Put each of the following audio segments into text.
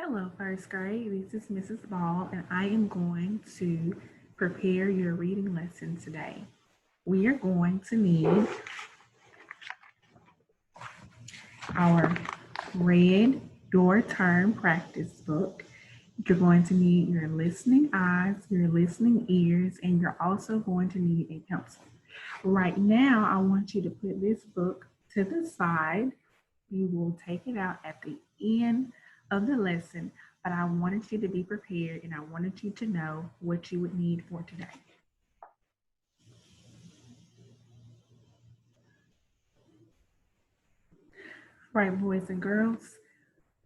Hello, first grade. This is Mrs. Ball, and I am going to prepare your reading lesson today. We are going to need our Read Your Turn practice book. You're going to need your listening eyes, your listening ears, and you're also going to need a pencil. Right now, I want you to put this book to the side. You will take it out at the end of the lesson, but I wanted you to be prepared and I wanted you to know what you would need for today. Right, boys and girls,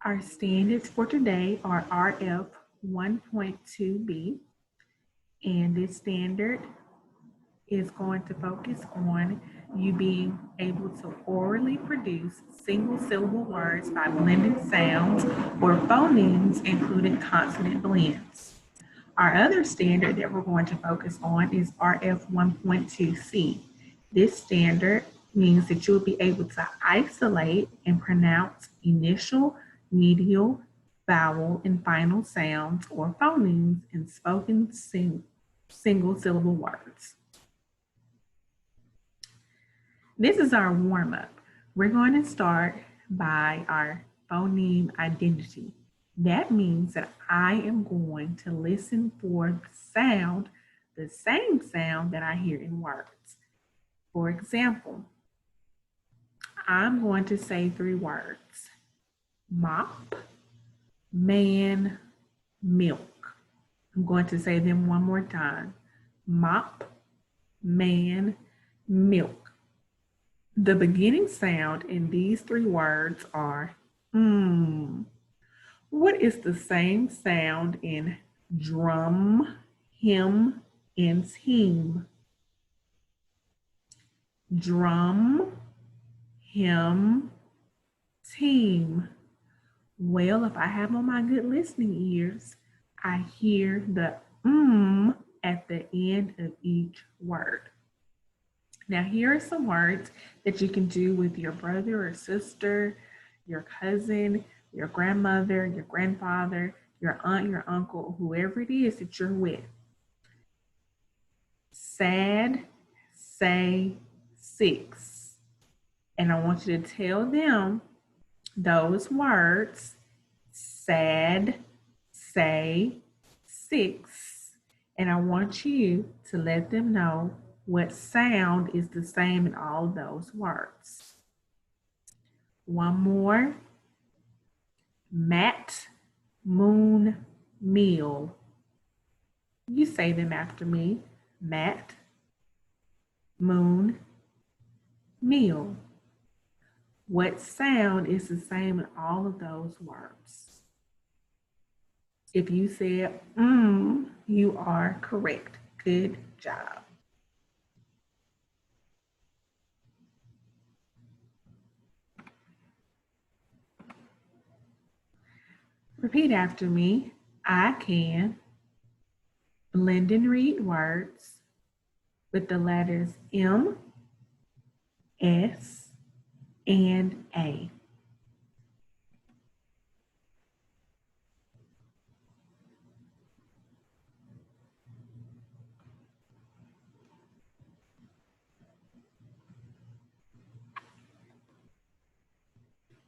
our standards for today are RF 1.2b, and this standard is going to focus on you being able to orally produce single syllable words by blended sounds or phonemes, including consonant blends. Our other standard that we're going to focus on is RF 1.2c. This standard means that you'll be able to isolate and pronounce initial, medial, vowel, and final sounds or phonemes in spoken single syllable words. This is our warm-up. We're going to start by our phoneme identity. That means that I am going to listen for sound, the same sound that I hear in words. For example, I'm going to say 3 words: mop, man, milk. I'm going to say them one more time: mop, man, milk. The beginning sound in these 3 words are What is the same sound in drum, him, and team? Drum, him, team. Well, if I have on my good listening ears, I hear the at the end of each word. Now, here are some words that you can do with your brother or sister, your cousin, your grandmother, your grandfather, your aunt, your uncle, whoever it is that you're with. Sad, say, 6. And I want you to tell them those words: sad, say, 6. And I want you to let them know what sound is the same in all of those words. One more. Mat, moon, meal. You say them after me. Mat, moon, meal. What sound is the same in all of those words? If you said you are correct. Good job. Repeat after me. I can blend and read words with the letters M, S, and A.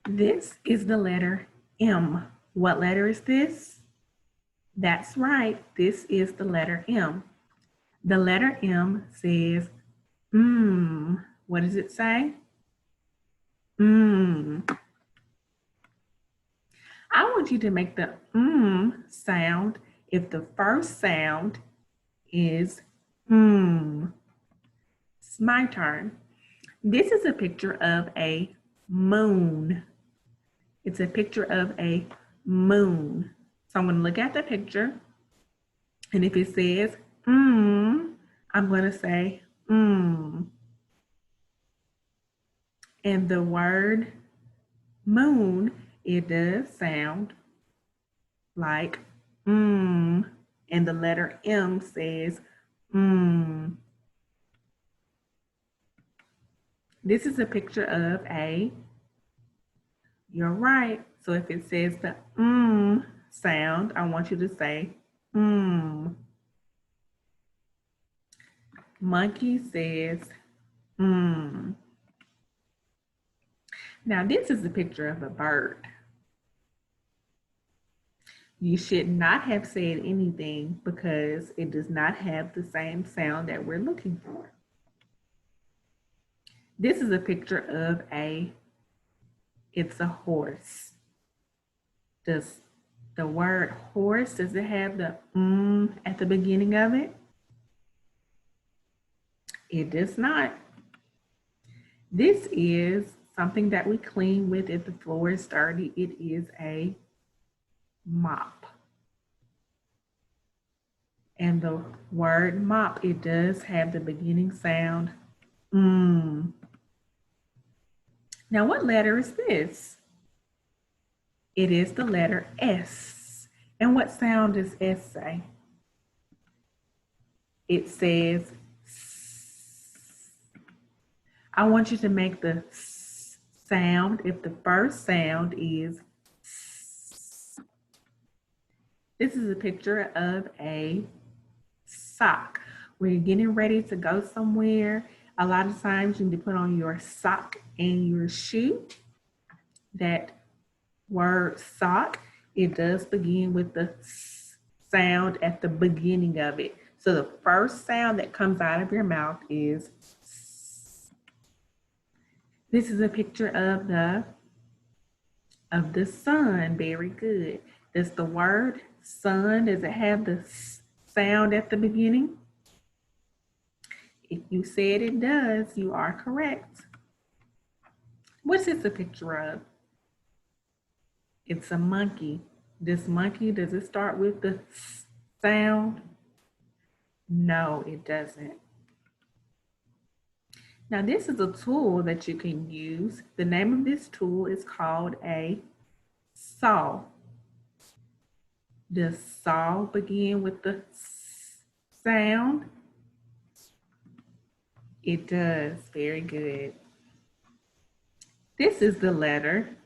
This is the letter M. What letter is this? That's right, this is the letter M. The letter M says What does it say? I want you to make the sound if the first sound is It's my turn. This is a picture of a moon. It's a picture of a moon. So I'm going to look at the picture, and if it says I'm going to say And the word moon, it does sound like and the letter M says This is a picture of a, you're right. So if it says the sound, I want you to say, mm. Monkey says, mm. Now, this is a picture of a bird. You should not have said anything because it does not have the same sound that we're looking for. This is a picture of it's a horse. Does the word horse, does it have the at the beginning of it? It does not. This is something that we clean with if the floor is dirty. It is a mop. And the word mop, it does have the beginning sound Now, what letter is this? It is the letter S. And what sound does S say? It says S. I want you to make the S sound if the first sound is S. This is a picture of a sock. When you're getting ready to go somewhere, a lot of times you need to put on your sock and your shoe. That word sock, it does begin with the S sound at the beginning of it. So the first sound that comes out of your mouth is S. This is a picture of the sun. Very good. Does the word sun, does it have the S sound at the beginning? If you said it does, you are correct. What's this a picture of? It's a monkey. This monkey, does it start with the S sound? No, it doesn't. Now, this is a tool that you can use. The name of this tool is called a saw. Does saw begin with the S sound? It does. Very good. This is the letter.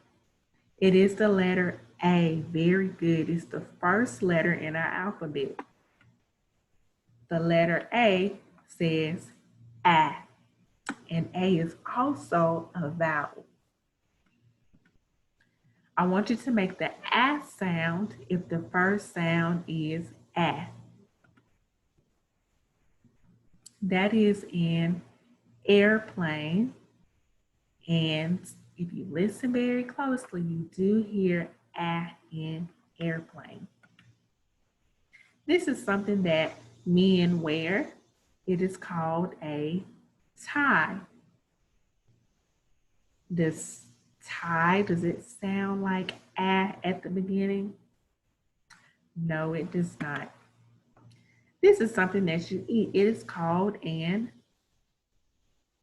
It is the letter A. Very good. It's the first letter in our alphabet. The letter A says A, and A is also a vowel. I want you to make the A sound if the first sound is A. That is in airplane, and if you listen very closely, you do hear A in airplane. This is something that men wear. It is called a tie. This tie, does it sound like A at the beginning? No, it does not. This is something that you eat. It is called an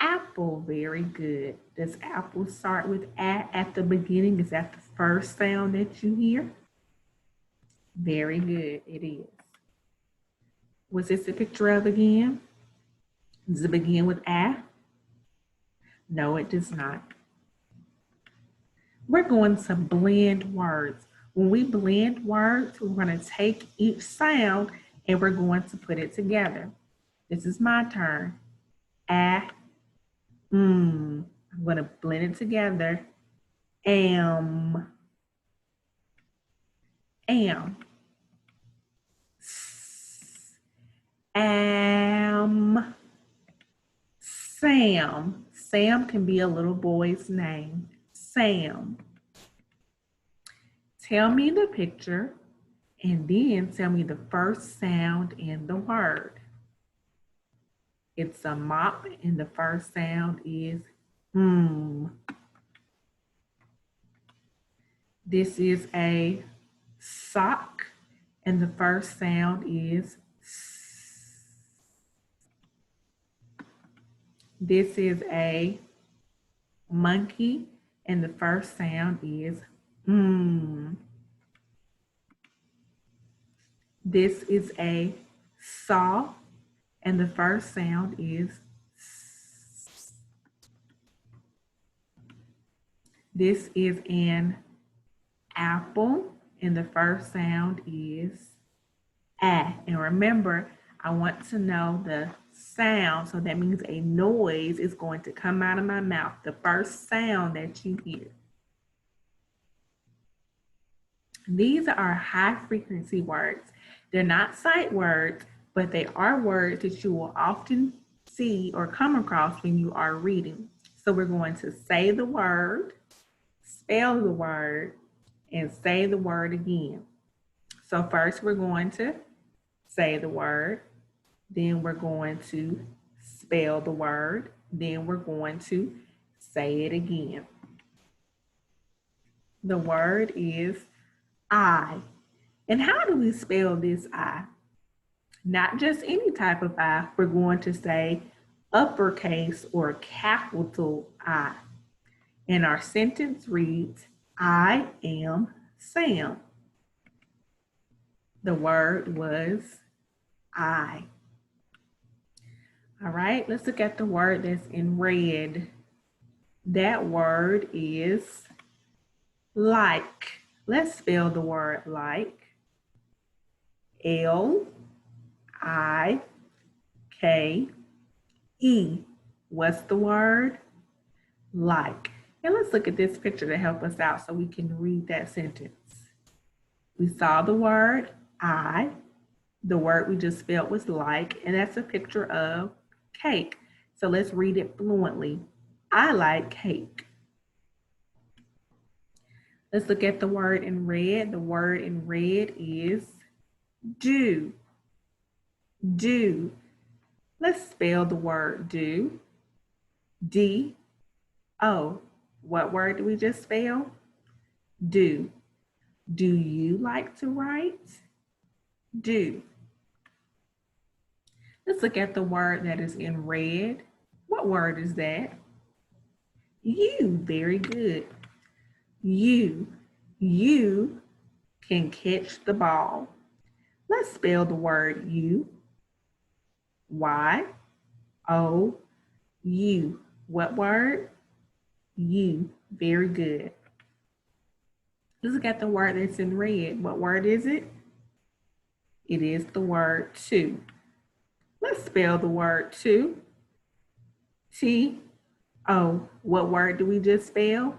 apple. Very good. Does apple start with A at the beginning? Is that the first sound that you hear? Very good. It is. Was this a picture of again? Does it begin with A? No, it does not. We're going to blend words. When we blend words, we're going to take each sound and we're going to put it together. This is my turn. A, I'm going to blend it together. Am. Am. Sam. Sam can be a little boy's name. Sam. Tell me the picture and then tell me the first sound in the word. It's a mop and the first sound is This is a sock and the first sound is S. This is a monkey and the first sound is This is a saw and the first sound is S. This is an apple And the first sound is ah. And remember, I want to know the sound. So that means a noise is going to come out of my mouth. The first sound that you hear. These are high frequency words. They're not sight words, but they are words that you will often see or come across when you are reading. So we're going to say the word, spell the word, and say the word again. So first we're going to say the word, then we're going to spell the word, then we're going to say it again. The word is I. And how do we spell this I? Not just any type of I, we're going to say uppercase or capital I. And our sentence reads, I am Sam. The word was I. All right, let's look at the word that's in red. That word is like. Let's spell the word like. L-I-K-E. What's the word? Like. And let's look at this picture to help us out so we can read that sentence. We saw the word I. The word we just spelled was like, and that's a picture of cake. So let's read it fluently. I like cake. Let's look at the word in red. The word in red is do. Do. Let's spell the word do. D-O. What word do we just spell? Do. Do you like to write? Do. Let's look at the word that is in red. What word is that? You. Very good. You. You can catch the ball. Let's spell the word you. Y-O-U. What word? You. Very good. Let's look at the word that's in red. What word is it? It is the word to. Let's spell the word to. T-O. What word do we just spell?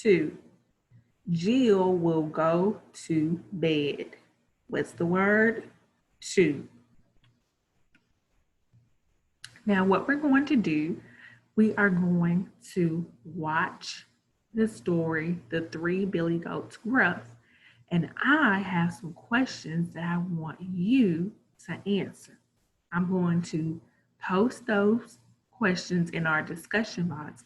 To. Jill will go to bed. What's the word? To. Now what we're going to do, we are going to watch the story, The Three Billy Goats Gruff. And I have some questions that I want you to answer. I'm going to post those questions in our discussion box.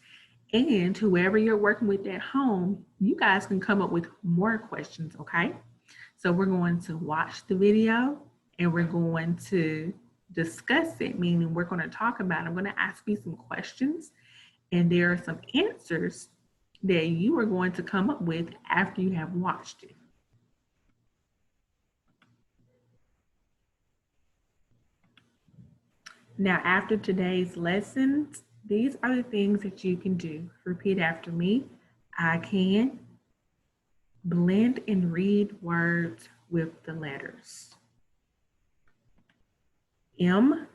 And whoever you're working with at home, you guys can come up with more questions, okay? So we're going to watch the video and we're going to discuss it, meaning we're going to talk about it. I'm going to ask you some questions and there are some answers that you are going to come up with after you have watched it. Now, after today's lessons, these are the things that you can do. Repeat after me. I can blend and read words with the letters. M,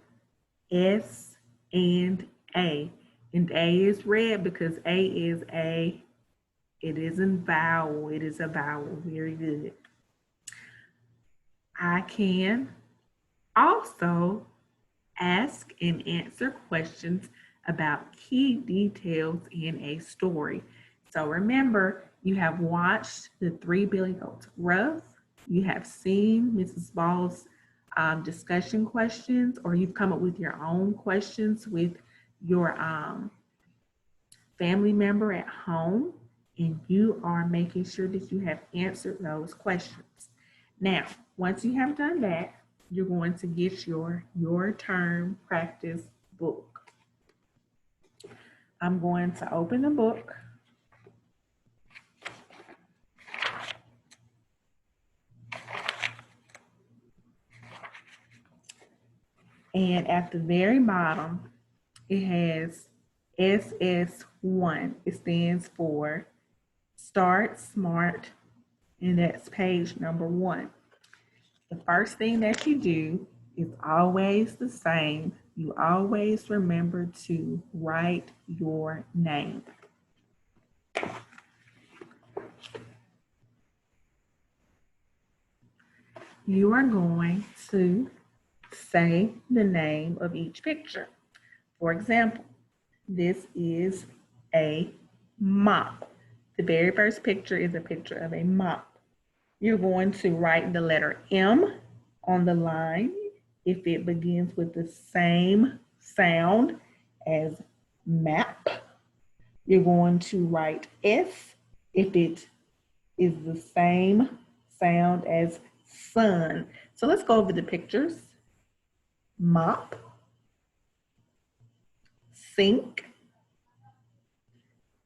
S, and A. And A is red because A is it isn't vowel, it is a vowel. Very good. I can also ask and answer questions about key details in a story. So remember, you have watched The Three Billy Goats Gruff, you have seen Mrs. Ball's discussion questions, or you've come up with your own questions with your family member at home, and you are making sure that you have answered those questions. Now, once you have done that, you're going to get your term practice book. I'm going to open the book. And at the very bottom, it has SS1. It stands for Start Smart and that's page number 1. The first thing that you do is always the same. You always remember to write your name. You are going to say the name of each picture. For example, this is a mop. The very first picture is a picture of a mop. You're going to write the letter M on the line if it begins with the same sound as map. You're going to write S if it is the same sound as sun. So let's go over the pictures. Mop, sink,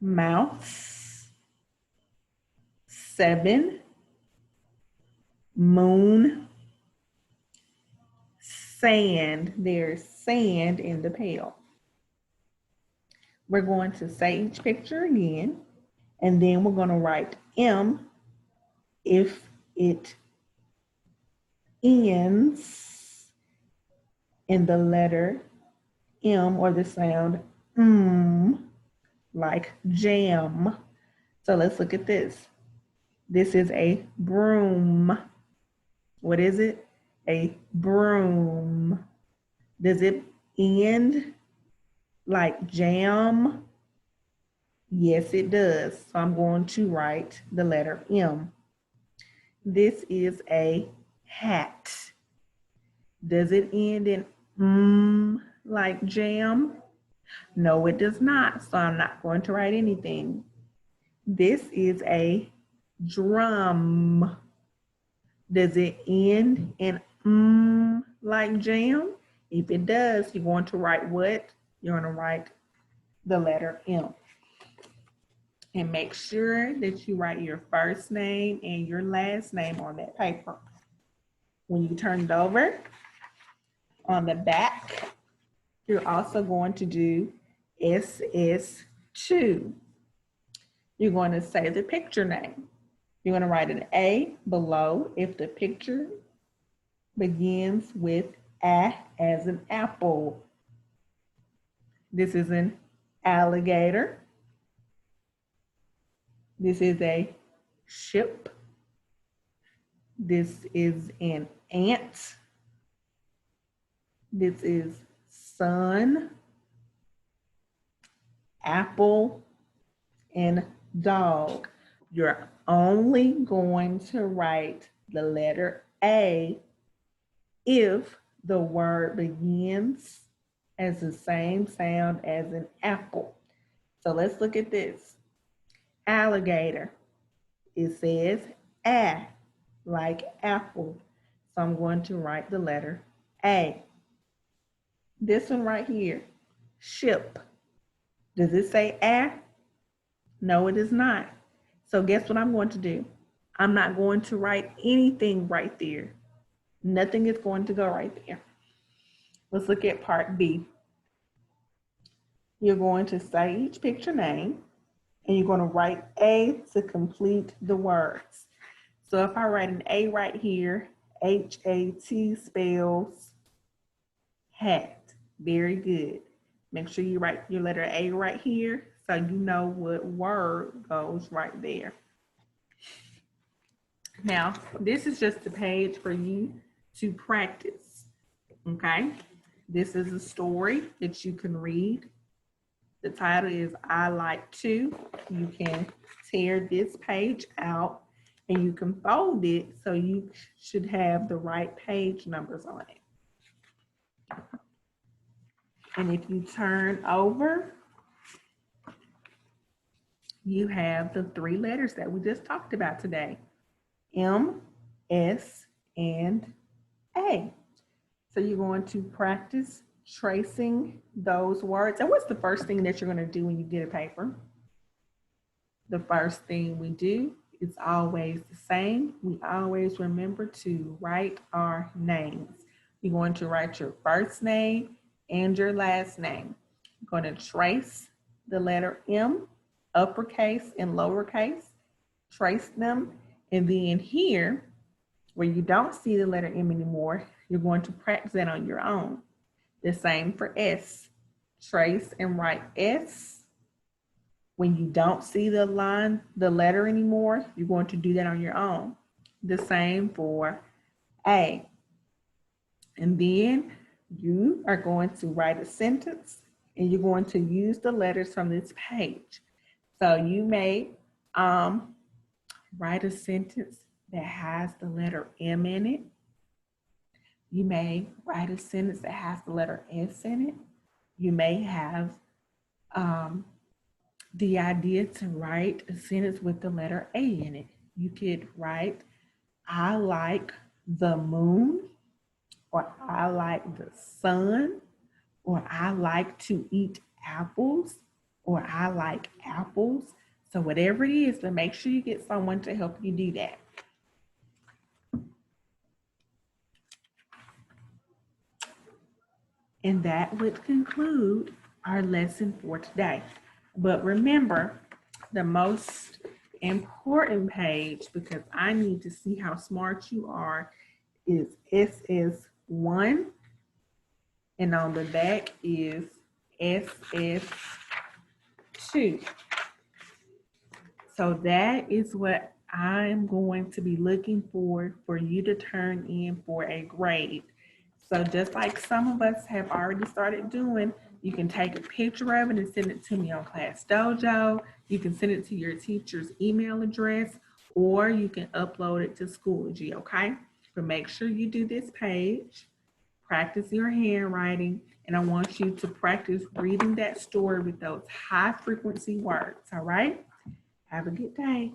mouse, 7, moon, sand. There's sand in the pail. We're going to say each picture again, and then we're going to write M if it ends in the letter M or the sound like jam. So let's look at this. This is a broom. What is it? A broom. Does it end like jam? Yes, it does. So I'm going to write the letter M. This is a hat. Does it end in like jam? No, it does not. So I'm not going to write anything. This is a drum. Does it end in like jam? If it does, you're going to write what? You're going to write the letter M. And make sure that you write your first name and your last name on that paper. When you turn it over, on the back, you're also going to do SS2. You're going to say the picture name. You're going to write an A below if the picture begins with A as an apple. This is an alligator. This is a ship. This is an ant. This is sun, apple, and dog. You're only going to write the letter A if the word begins as the same sound as an apple. So let's look at this. Alligator. It says A, like apple. So I'm going to write the letter A. This one right here, ship. Does it say A? No, it does not. So guess what I'm going to do? I'm not going to write anything right there. Nothing is going to go right there. Let's look at part B. You're going to say each picture name, and you're going to write A to complete the words. So if I write an A right here, H-A-T spells hat. Very good. Make sure you write your letter A right here so you know what word goes right there. Now, this is just a page for you to practice, okay? This is a story that you can read. The title is I Like To. You can tear this page out and you can fold it so you should have the right page numbers on it. And if you turn over, you have the 3 letters that we just talked about today. M, S, and A. So you're going to practice tracing those words. And what's the first thing that you're going to do when you get a paper? The first thing we do is always the same. We always remember to write our names. You're going to write your first name and your last name. You're going to trace the letter M, uppercase and lowercase. Trace them And then here, where you don't see the letter M anymore, you're going to practice that on your own. The same for S. Trace and write S. When you don't see the line, the letter anymore, you're going to do that on your own. The same for A. And then you are going to write a sentence and you're going to use the letters from this page. So you may write a sentence that has the letter M in it. You may write a sentence that has the letter S in it. You may have the idea to write a sentence with the letter A in it. You could write, I like the moon, or I like the sun, or I like to eat apples, or I like apples. So whatever it is, but make sure you get someone to help you do that. And that would conclude our lesson for today. But remember, the most important page, because I need to see how smart you are, is SS1. And on the back is SS2. So that is what I'm going to be looking for you to turn in for a grade. So just like some of us have already started doing, you can take a picture of it and send it to me on Class Dojo. You can send it to your teacher's email address, or you can upload it to Schoology, okay? But make sure you do this page, practice your handwriting, and I want you to practice reading that story with those high frequency words, all right? Have a good day.